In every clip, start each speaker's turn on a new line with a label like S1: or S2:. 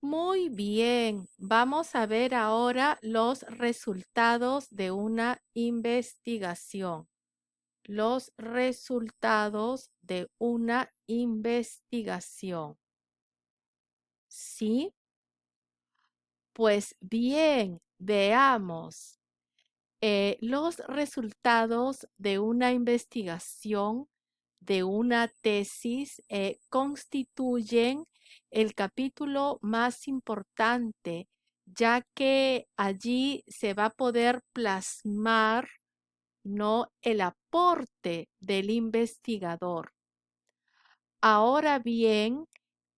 S1: Muy bien, vamos a ver ahora los resultados de una investigación. Los resultados de una investigación. ¿Sí? Pues bien, veamos. Los resultados de una investigación, de una tesis, constituyen el capítulo más importante, ya que allí se va a poder plasmar, ¿no?, el aporte del investigador. Ahora bien,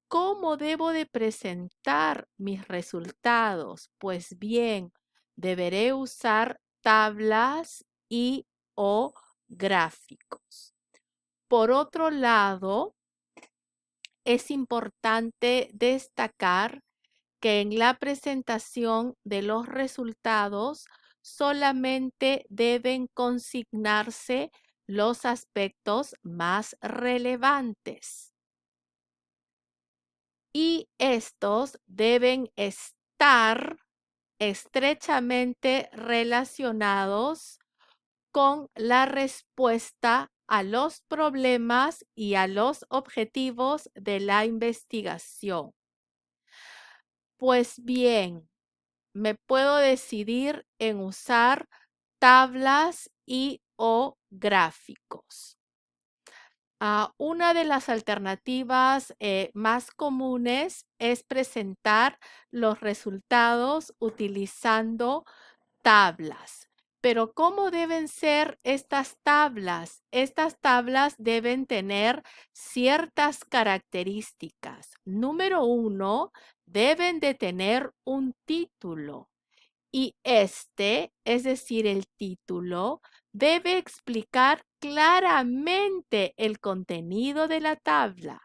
S1: ¿cómo debo de presentar mis resultados? Pues bien, deberé usar tablas y o gráficos. Por otro lado, es importante destacar que en la presentación de los resultados solamente deben consignarse los aspectos más relevantes y estos deben estar estrechamente relacionados con la respuesta a los problemas y a los objetivos de la investigación. Pues bien, me puedo decidir en usar tablas y o gráficos. Una de las alternativas más comunes es presentar los resultados utilizando tablas. Pero ¿cómo deben ser estas tablas? Estas tablas deben tener ciertas características. Número uno, deben de tener un título. Y este, es decir, el título, debe explicar claramente el contenido de la tabla.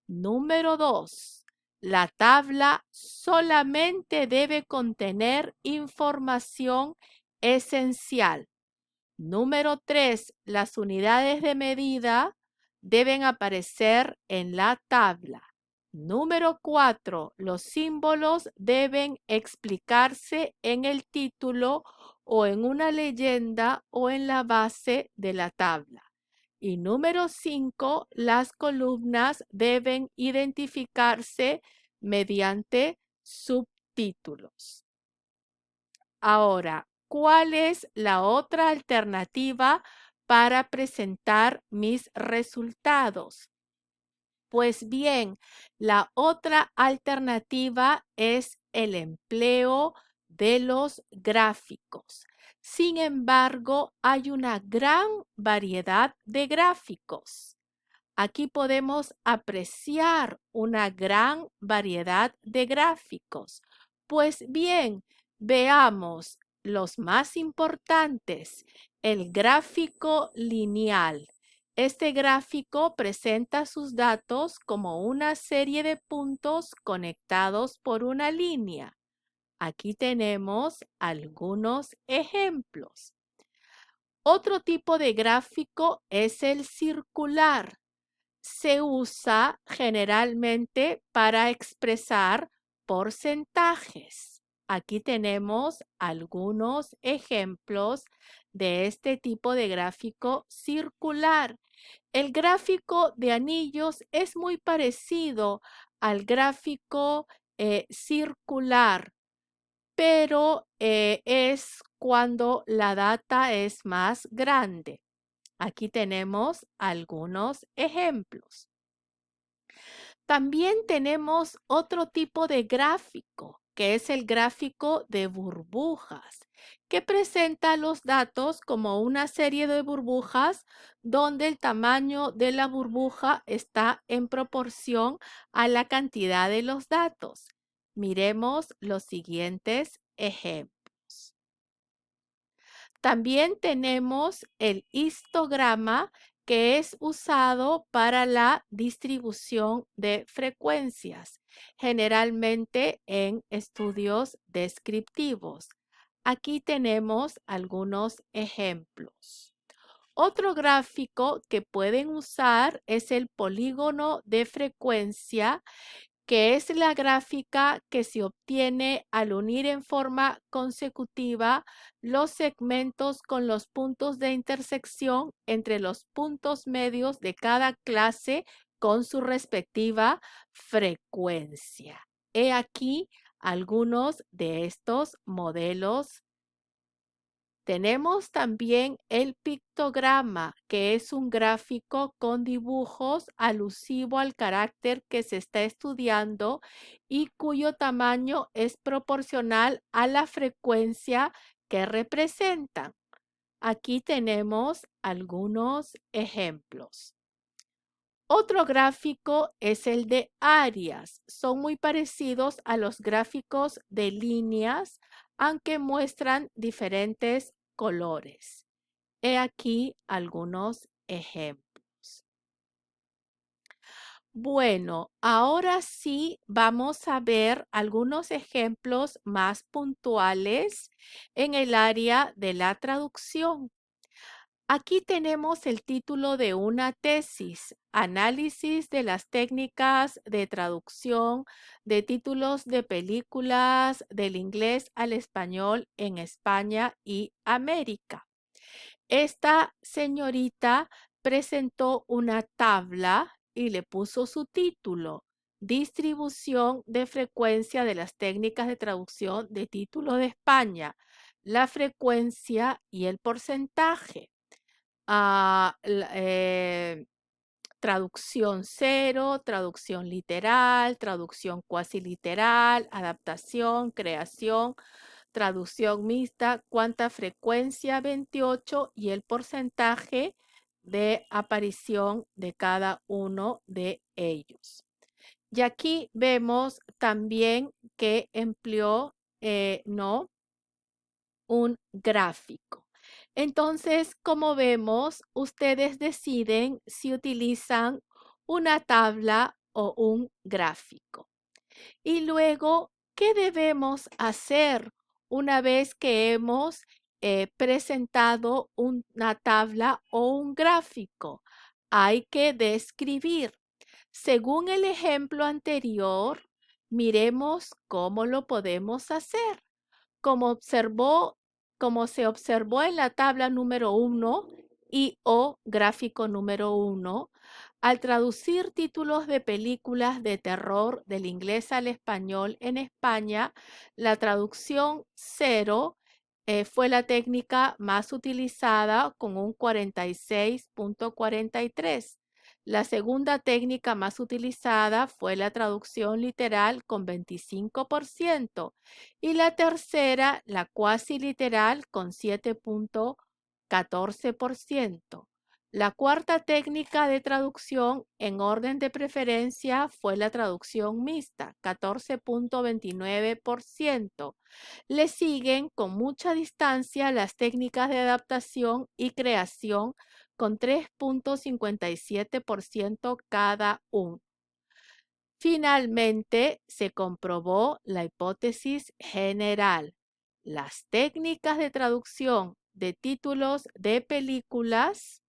S1: Número 2. La tabla solamente debe contener información esencial. Número 3. Las unidades de medida deben aparecer en la tabla. Número 4. Los símbolos deben explicarse en el título o en una leyenda o en la base de la tabla. Y número 5. Las columnas deben identificarse mediante subtítulos. Ahora, ¿cuál es la otra alternativa para presentar mis resultados? Pues bien, la otra alternativa es el empleo de los gráficos. Sin embargo, hay una gran variedad de gráficos. Aquí podemos apreciar una gran variedad de gráficos. Pues bien, veamos los más importantes. El gráfico lineal. Este gráfico presenta sus datos como una serie de puntos conectados por una línea. Aquí tenemos algunos ejemplos. Otro tipo de gráfico es el circular. Se usa generalmente para expresar porcentajes. Aquí tenemos algunos ejemplos de este tipo de gráfico circular. El gráfico de anillos es muy parecido al gráfico circular, pero es cuando la data es más grande. Aquí tenemos algunos ejemplos. También tenemos otro tipo de gráfico, que es el gráfico de burbujas, que presenta los datos como una serie de burbujas donde el tamaño de la burbuja está en proporción a la cantidad de los datos. Miremos los siguientes ejemplos. También tenemos el histograma, que es usado para la distribución de frecuencias, generalmente en estudios descriptivos. Aquí tenemos algunos ejemplos. Otro gráfico que pueden usar es el polígono de frecuencia, que es la gráfica que se obtiene al unir en forma consecutiva los segmentos con los puntos de intersección entre los puntos medios de cada clase con su respectiva frecuencia. He aquí algunos de estos modelos. Tenemos también el pictograma, que es un gráfico con dibujos alusivo al carácter que se está estudiando y cuyo tamaño es proporcional a la frecuencia que representan. Aquí tenemos algunos ejemplos. Otro gráfico es el de áreas. Son muy parecidos a los gráficos de líneas, aunque muestran diferentes colores. He aquí algunos ejemplos. Bueno, ahora sí vamos a ver algunos ejemplos más puntuales en el área de la traducción. Aquí tenemos el título de una tesis, análisis de las técnicas de traducción de títulos de películas del inglés al español en España y América. Esta señorita presentó una tabla y le puso su título, distribución de frecuencia de las técnicas de traducción de título de España, la frecuencia y el porcentaje. Traducción cero, traducción literal, traducción cuasi literal, adaptación, creación, traducción mixta, cuánta frecuencia 28 y el porcentaje de aparición de cada uno de ellos. Y aquí vemos también que empleó, ¿no? Un gráfico. Entonces, como vemos, ustedes deciden si utilizan una tabla o un gráfico. Y luego, ¿qué debemos hacer una vez que hemos presentado una tabla o un gráfico? Hay que describir. Según el ejemplo anterior, miremos cómo lo podemos hacer. Como como se observó en la tabla número 1 y o gráfico número 1, al traducir títulos de películas de terror del inglés al español en España, la traducción cero fue la técnica más utilizada con un 46.43. La segunda técnica más utilizada fue la traducción literal con 25% y la tercera, la cuasi literal, con 7.14%. La cuarta técnica de traducción en orden de preferencia fue la traducción mixta, 14.29%. Le siguen con mucha distancia las técnicas de adaptación y creación con 3.57% cada uno. Finalmente, se comprobó la hipótesis general. Las técnicas de traducción de títulos de películas